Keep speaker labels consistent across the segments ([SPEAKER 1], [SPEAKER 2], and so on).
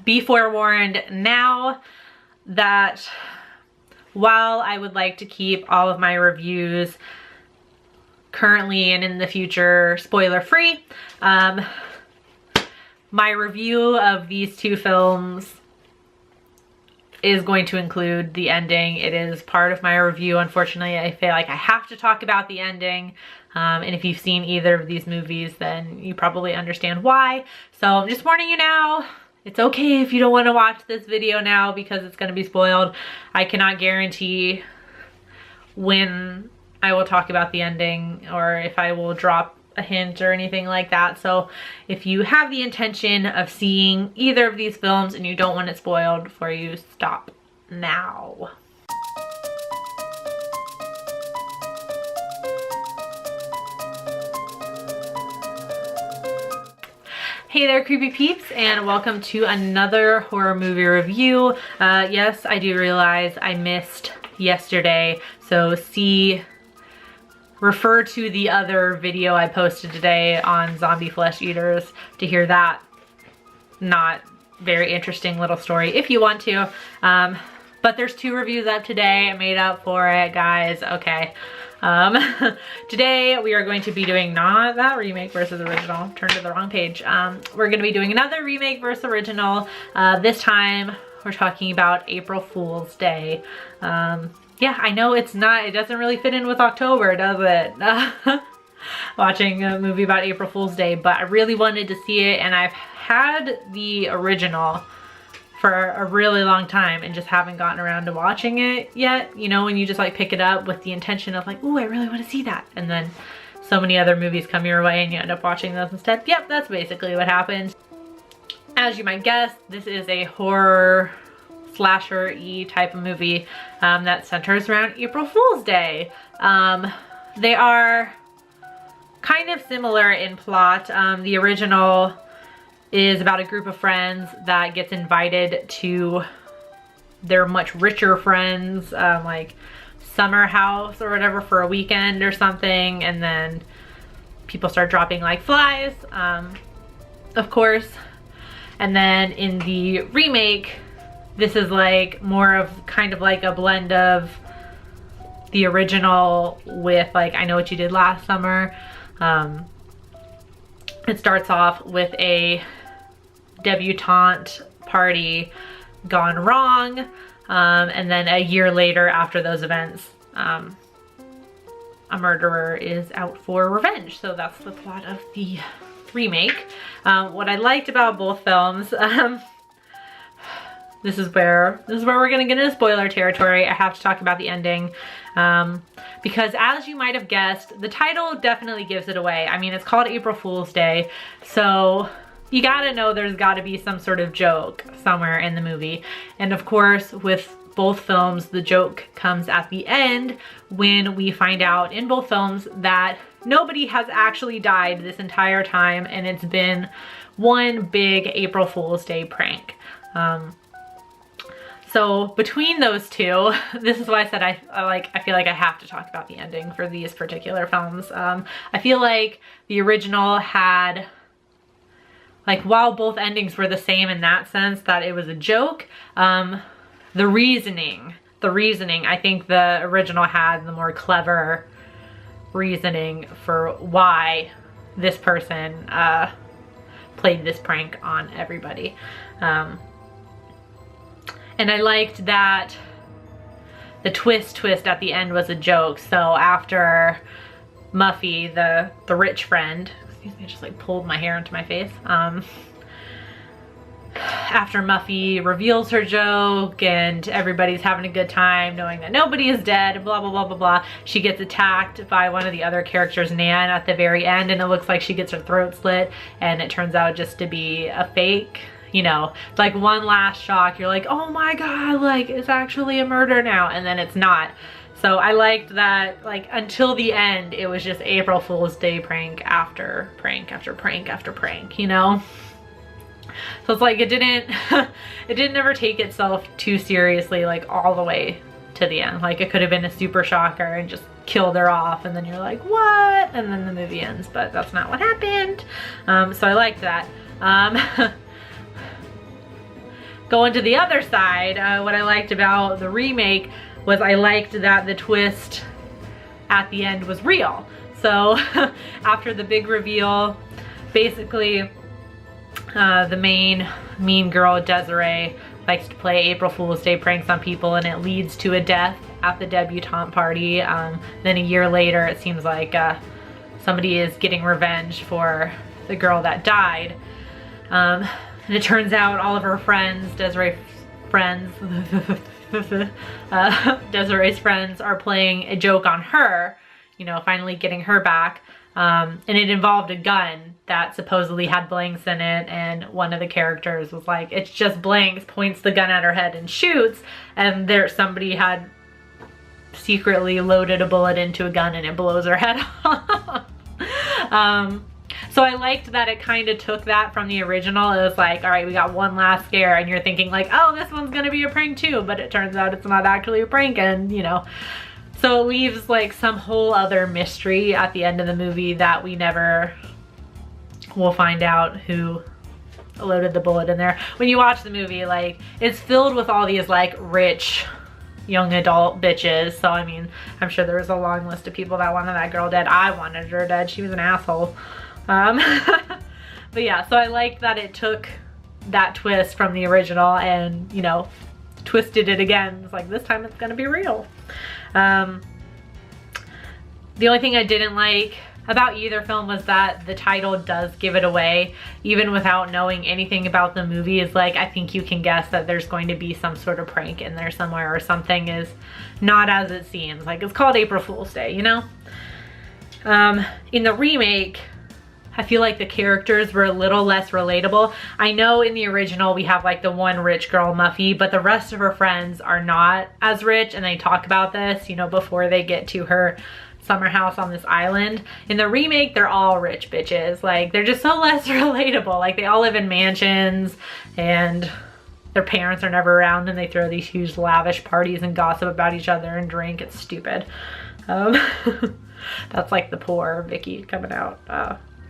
[SPEAKER 1] be forewarned now that while I would like to keep all of my reviews currently and in the future spoiler free, my review of these two films is going to include the ending. It is part of my review. Unfortunately, I feel like I have to talk about the ending. And if you've seen either of these movies, then you probably understand why. So I'm just warning you now. It's okay if you don't want to watch this video now because it's going to be spoiled. I cannot guarantee when I will talk about the ending or if I will drop a hint or anything like that. So if you have the intention of seeing either of these films and you don't want it spoiled for you, stop now. Hey there, creepy peeps, and welcome to another horror movie review. Yes, I do realize I missed yesterday, so refer to the other video I posted today on zombie flesh eaters to hear that not very interesting little story if you want to. But there's two reviews up today. I made up for it, guys. Okay. Today we are going to be doing not that remake versus original. Turned to the wrong page. We're going to be doing another remake versus original. This time we're talking about April Fool's Day. Yeah, I know it doesn't really fit in with October, does it? Watching a movie about April Fool's Day, but I really wanted to see it, and I've had the original for a really long time and just haven't gotten around to watching it yet. You know, when you just like pick it up with the intention of like, ooh, I really want to see that. And then so many other movies come your way and you end up watching those instead. Yep, that's basically what happened. As you might guess, this is a horror slasher-y type of movie that centers around April Fool's Day. They are kind of similar in plot. The original is about a group of friends that gets invited to their much richer friends, like summer house or whatever for a weekend or something, and then people start dropping like flies, of course. And then in the remake, this is like more of kind of like a blend of the original with like I Know What You Did Last Summer. It starts off with a debutante party gone wrong, and then a year later after those events, a murderer is out for revenge. So that's the plot of the remake. What I liked about both films, this is where we're gonna get into spoiler territory. I have to talk about the ending, because as you might have guessed, the title definitely gives it away. I mean, it's called April Fool's Day, so you gotta know there's gotta be some sort of joke somewhere in the movie. And of course, with both films, the joke comes at the end when we find out in both films that nobody has actually died this entire time and it's been one big April Fool's Day prank. So between those two, this is why I said I feel like I have to talk about the ending for these particular films. I feel like the original had, like, while both endings were the same in that sense that it was a joke, the reasoning, I think the original had the more clever reasoning for why this person played this prank on everybody. And I liked that the twist at the end was a joke. So after Muffy, the rich friend, excuse me, I just like pulled my hair into my face. After Muffy reveals her joke and everybody's having a good time knowing that nobody is dead, blah, blah, blah, blah, blah, she gets attacked by one of the other characters, Nan, at the very end, and it looks like she gets her throat slit, and it turns out just to be a fake. You know, like one last shock, you're like, oh my god, like it's actually a murder now, and then it's not. So I liked that, like, until the end it was just April Fool's Day prank after prank after prank after prank, you know. So it's like it didn't ever take itself too seriously, like all the way to the end. Like it could have been a super shocker and just killed her off, and then you're like, what? And then the movie ends, but that's not what happened. So I liked that. going to the other side, what I liked about the remake was I liked that the twist at the end was real. So after the big reveal, basically the main mean girl, Desiree, likes to play April Fool's Day pranks on people, and it leads to a death at the debutante party. Then a year later, it seems like somebody is getting revenge for the girl that died. And it turns out all of her friends, Desiree's friends, Desiree's friends are playing a joke on her, you know, finally getting her back. And it involved a gun that supposedly had blanks in it, and one of the characters was like, it's just blanks, points the gun at her head and shoots, and somebody had secretly loaded a bullet into a gun and it blows her head off. So I liked that it kind of took that from the original. It was like, all right, we got one last scare, and you're thinking like, oh, this one's gonna be a prank too, but it turns out it's not actually a prank, and you know. So it leaves like some whole other mystery at the end of the movie that we never will find out who loaded the bullet in there. When you watch the movie, like, it's filled with all these like rich young adult bitches. So I mean, I'm sure there was a long list of people that wanted that girl dead. I wanted her dead. She was an asshole. But yeah, so I liked that it took that twist from the original and, you know, twisted it again. It's like, this time it's gonna be real. The only thing I didn't like about either film was that the title does give it away. Even without knowing anything about the movie, is like, I think you can guess that there's going to be some sort of prank in there somewhere, or something is not as it seems. Like, it's called April Fool's Day, you know? In the remake, I feel like the characters were a little less relatable. I know in the original we have like the one rich girl, Muffy, but the rest of her friends are not as rich, and they talk about this, you know, before they get to her summer house on this island. In the remake, they're all rich bitches. Like, they're just so less relatable. Like, they all live in mansions and their parents are never around, and they throw these huge lavish parties and gossip about each other and drink. It's stupid. That's like the poor Vicky coming out.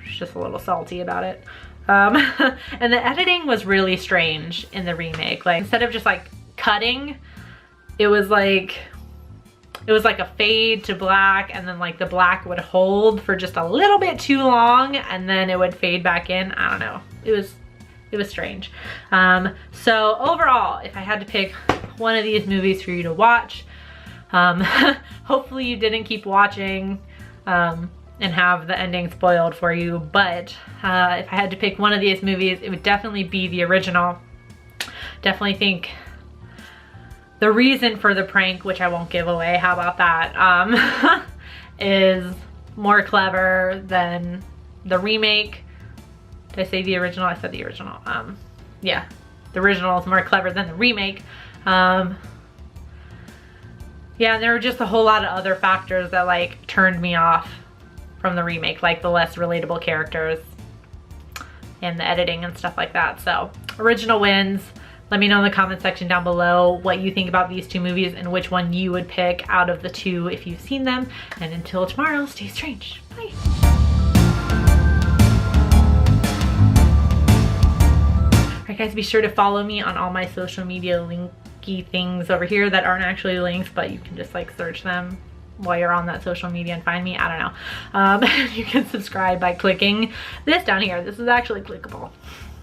[SPEAKER 1] She's just a little salty about it. And the editing was really strange in the remake. Like, instead of just like cutting, it was like a fade to black, and then like the black would hold for just a little bit too long, and then it would fade back in. I don't know. It was strange. So overall, if I had to pick one of these movies for you to watch, hopefully you didn't keep watching and have the ending spoiled for you, but if I had to pick one of these movies, it would definitely be the original. Definitely think the reason for the prank, which I won't give away, how about that, is more clever than the remake. Did I say the original? I said the original. Yeah, the original is more clever than the remake. Yeah, and there were just a whole lot of other factors that like turned me off from the remake, like the less relatable characters and the editing and stuff like that. So original wins. Let me know in the comment section down below what you think about these two movies and which one you would pick out of the two if you've seen them. And until tomorrow, stay strange. Bye. Alright guys, be sure to follow me on all my social media linky things over here that aren't actually links, but you can just like search them while you're on that social media and find me. I don't know. You can subscribe by clicking this down here. This is actually clickable.